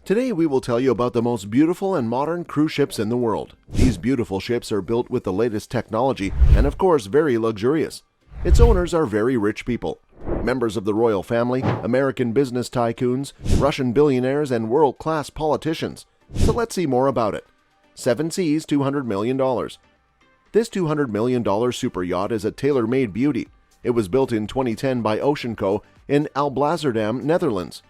Today we will tell you about the most beautiful and modern cruise ships in the world. These beautiful ships are built with the latest technology and of course very luxurious. Its owners are very rich people, members of the royal family, American business tycoons, Russian billionaires, and world-class politicians. So let's see more about it. Seven Seas $200 million. This $200 million super yacht is a tailor-made beauty. It was built in 2010 by Ocean Co. in Alblasserdam, Netherlands.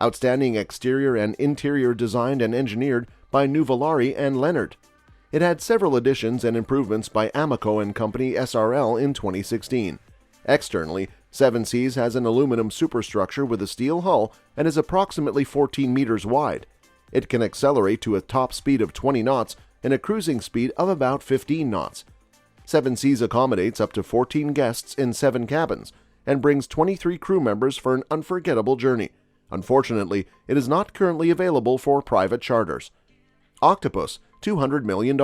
Outstanding exterior and interior designed and engineered by Nuvolari and Leonard. It had several additions and improvements by Amico & Company SRL in 2016. Externally, Seven Seas has an aluminum superstructure with a steel hull and is approximately 14 meters wide. It can accelerate to a top speed of 20 knots and a cruising speed of about 15 knots. Seven Seas accommodates up to 14 guests in 7 cabins and brings 23 crew members for an unforgettable journey. Unfortunately, it is not currently available for private charters. Octopus, $200 million.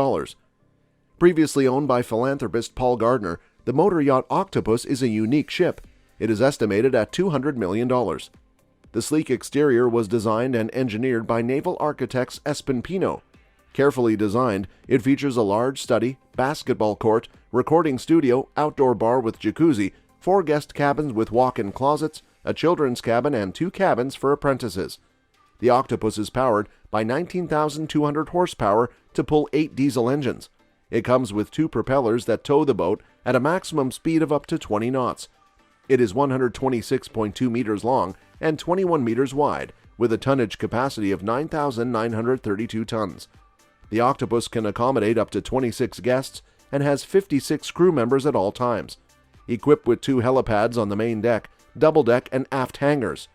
Previously owned by philanthropist Paul Gardner, the motor yacht Octopus is a unique ship. It is estimated at $200 million. The sleek exterior was designed and engineered by naval architects Espen Pino. Carefully designed, it features a large study, basketball court, recording studio, outdoor bar with jacuzzi, 4 guest cabins with walk-in closets, a children's cabin, and 2 cabins for apprentices. The Octopus is powered by 19,200 horsepower to pull 8 diesel engines. It comes with 2 propellers that tow the boat at a maximum speed of up to 20 knots. It is 126.2 meters long and 21 meters wide, with a tonnage capacity of 9,932 tons. The Octopus can accommodate up to 26 guests and has 56 crew members at all times. Equipped with 2 helipads on the main deck, double deck, and aft hangars.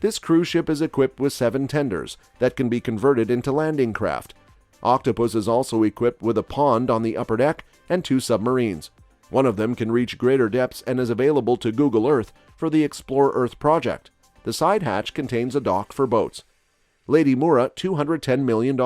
This cruise ship is equipped with 7 tenders that can be converted into landing craft. Octopus is also equipped with a pond on the upper deck and 2 submarines. One of them can reach greater depths and is available to Google Earth for the Explore Earth project. The side hatch contains a dock for boats. Lady Mura, $210 million.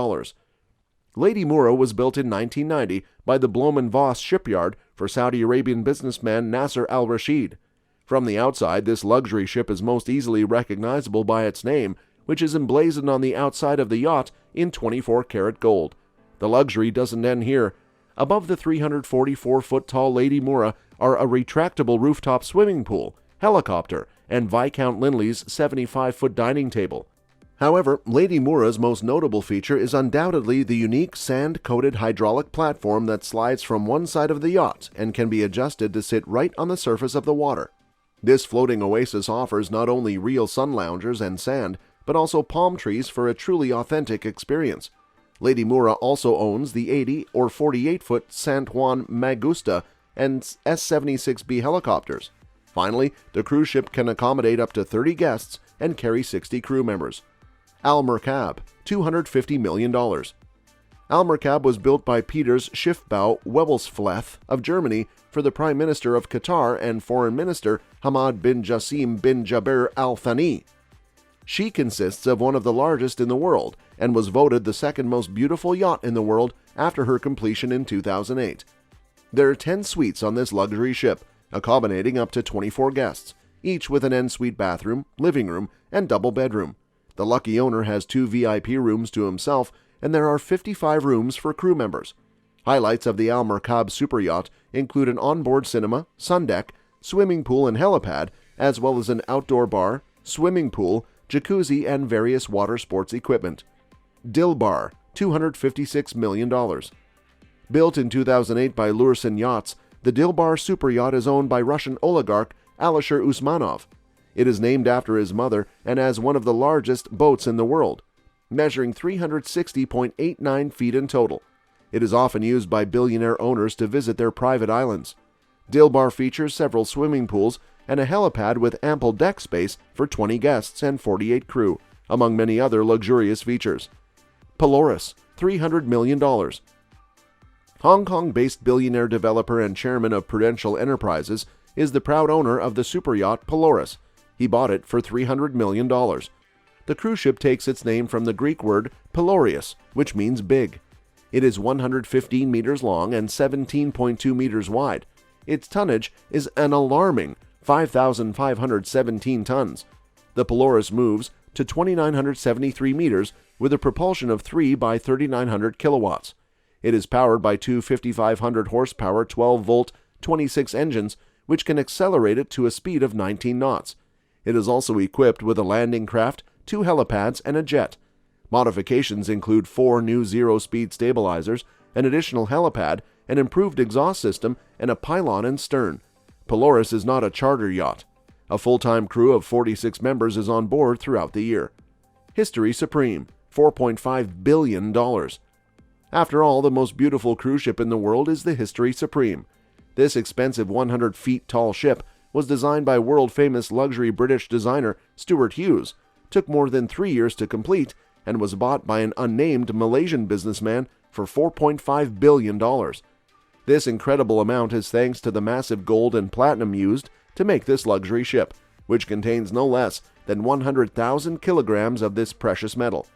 Lady Mura was built in 1990 by the Blohm & Voss shipyard for Saudi Arabian businessman Nasser al-Rashid. From the outside, this luxury ship is most easily recognizable by its name, which is emblazoned on the outside of the yacht in 24-karat gold. The luxury doesn't end here. Above the 344-foot-tall Lady Mura are a retractable rooftop swimming pool, helicopter, and Viscount Linley's 75-foot dining table. However, Lady Mura's most notable feature is undoubtedly the unique sand-coated hydraulic platform that slides from one side of the yacht and can be adjusted to sit right on the surface of the water. This floating oasis offers not only real sun loungers and sand, but also palm trees for a truly authentic experience. Lady Mura also owns the 80 or 48-foot San Juan Magusta and S-76B helicopters. Finally, the cruise ship can accommodate up to 30 guests and carry 60 crew members. Al Merkab, $250 million. Al Merkab was built by Peters Schiffbau Wewelsfleth of Germany for the Prime Minister of Qatar and Foreign Minister Hamad bin Jassim bin Jaber Al Thani. She consists of one of the largest in the world and was voted the second most beautiful yacht in the world after her completion in 2008. There are 10 suites on this luxury ship, accommodating up to 24 guests, each with an ensuite bathroom, living room, and double bedroom. The lucky owner has 2 VIP rooms to himself, and there are 55 rooms for crew members. Highlights of the Al Merkab super yacht include an onboard cinema, sun deck, swimming pool and helipad, as well as an outdoor bar, swimming pool, jacuzzi, and various water sports equipment. Dilbar, $256 million. Built in 2008 by Lursen Yachts, the Dilbar super yacht is owned by Russian oligarch Alisher Usmanov. It is named after his mother and has one of the largest boats in the world, measuring 360.89 feet in total. It is often used by billionaire owners to visit their private islands. Dilbar features several swimming pools and a helipad with ample deck space for 20 guests and 48 crew, among many other luxurious features. Polaris, $300 million. Hong Kong-based billionaire developer and chairman of Prudential Enterprises is the proud owner of the super yacht Polaris. He bought it for $300 million. The cruise ship takes its name from the Greek word pelorius, which means big. It is 115 meters long and 17.2 meters wide. Its tonnage is an alarming 5,517 tons. The Polaris moves to 2,973 meters with a propulsion of 3 by 3,900 kilowatts. It is powered by two 5,500 horsepower 12-volt 26 engines, which can accelerate it to a speed of 19 knots. It is also equipped with a landing craft, 2 helipads, and a jet. Modifications include 4 new zero-speed stabilizers, an additional helipad, an improved exhaust system, and a pylon and stern. Polaris is not a charter yacht. A full-time crew of 46 members is on board throughout the year. History Supreme, $4.5 billion. After all, the most beautiful cruise ship in the world is the History Supreme. This expensive 100 feet tall ship was designed by world-famous luxury British designer Stuart Hughes, took more than 3 years to complete, and was bought by an unnamed Malaysian businessman for $4.5 billion. This incredible amount is thanks to the massive gold and platinum used to make this luxury ship, which contains no less than 100,000 kilograms of this precious metal.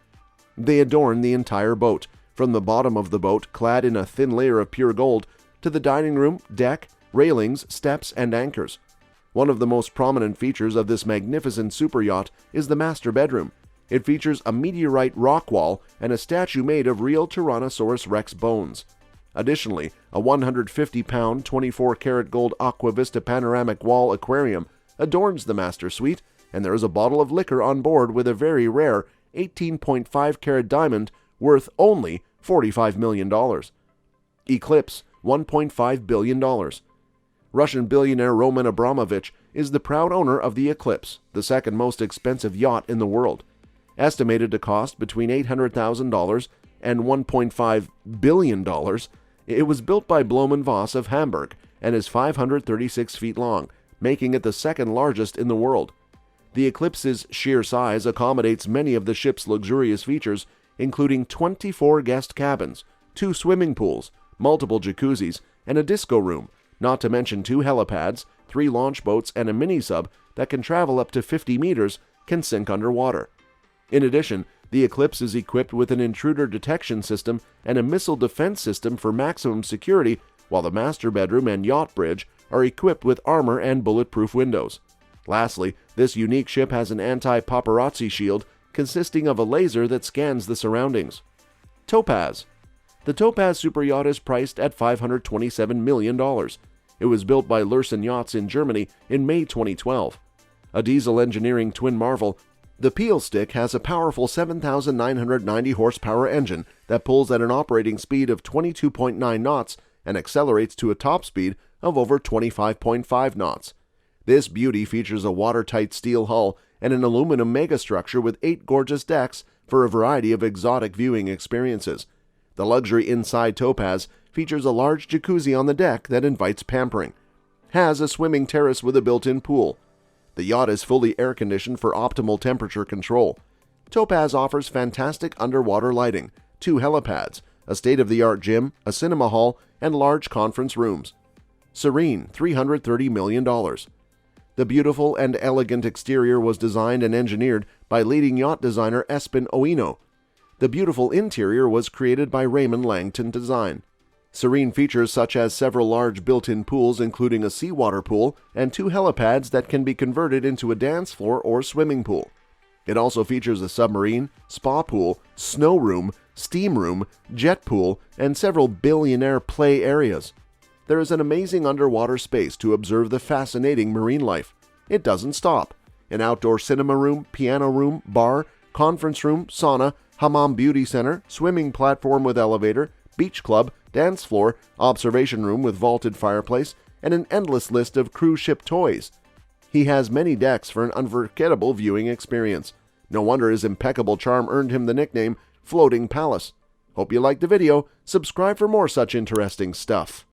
They adorn the entire boat, from the bottom of the boat clad in a thin layer of pure gold to the dining room, deck, railings, steps, and anchors. One of the most prominent features of this magnificent super yacht is the master bedroom. It features a meteorite rock wall and a statue made of real Tyrannosaurus rex bones. Additionally, a 150-pound, 24-karat gold Aqua Vista panoramic wall aquarium adorns the master suite, and there is a bottle of liquor on board with a very rare 18.5-carat diamond worth only $45 million. Eclipse, $1.5 billion. Russian billionaire Roman Abramovich is the proud owner of the Eclipse, the second most expensive yacht in the world. Estimated to cost between $800,000 and $1.5 billion, it was built by Blohm & Voss of Hamburg and is 536 feet long, making it the second largest in the world. The Eclipse's sheer size accommodates many of the ship's luxurious features, including 24 guest cabins, 2 swimming pools, multiple jacuzzis, and a disco room, not to mention 2 helipads, 3 launch boats, and a mini-sub that can travel up to 50 meters, can sink underwater. In addition, the Eclipse is equipped with an intruder detection system and a missile defense system for maximum security, while the master bedroom and yacht bridge are equipped with armor and bulletproof windows. Lastly, this unique ship has an anti-paparazzi shield consisting of a laser that scans the surroundings. Topaz. The Topaz superyacht is priced at $527 million. It was built by Lürssen Yachts in Germany in May 2012. A diesel engineering twin marvel, the Peel Stick has a powerful 7,990 horsepower engine that pulls at an operating speed of 22.9 knots and accelerates to a top speed of over 25.5 knots. This beauty features a watertight steel hull and an aluminum megastructure with 8 gorgeous decks for a variety of exotic viewing experiences. The luxury inside Topaz features a large jacuzzi on the deck that invites pampering. Has a swimming terrace with a built-in pool. The yacht is fully air-conditioned for optimal temperature control. Topaz offers fantastic underwater lighting, 2 helipads, a state-of-the-art gym, a cinema hall, and large conference rooms. Serene, $330 million. The beautiful and elegant exterior was designed and engineered by leading yacht designer Espen Oino. The beautiful interior was created by Raymond Langton Design. Serene features such as several large built-in pools, including a seawater pool and 2 helipads that can be converted into a dance floor or swimming pool. It also features a submarine, spa pool, snow room, steam room, jet pool, and several billionaire play areas. There is an amazing underwater space to observe the fascinating marine life. It doesn't stop. An outdoor cinema room, piano room, bar, conference room, sauna, hammam beauty center, swimming platform with elevator, beach club, dance floor, observation room with vaulted fireplace, and an endless list of cruise ship toys. He has many decks for an unforgettable viewing experience. No wonder his impeccable charm earned him the nickname Floating Palace. Hope you liked the video. Subscribe for more such interesting stuff.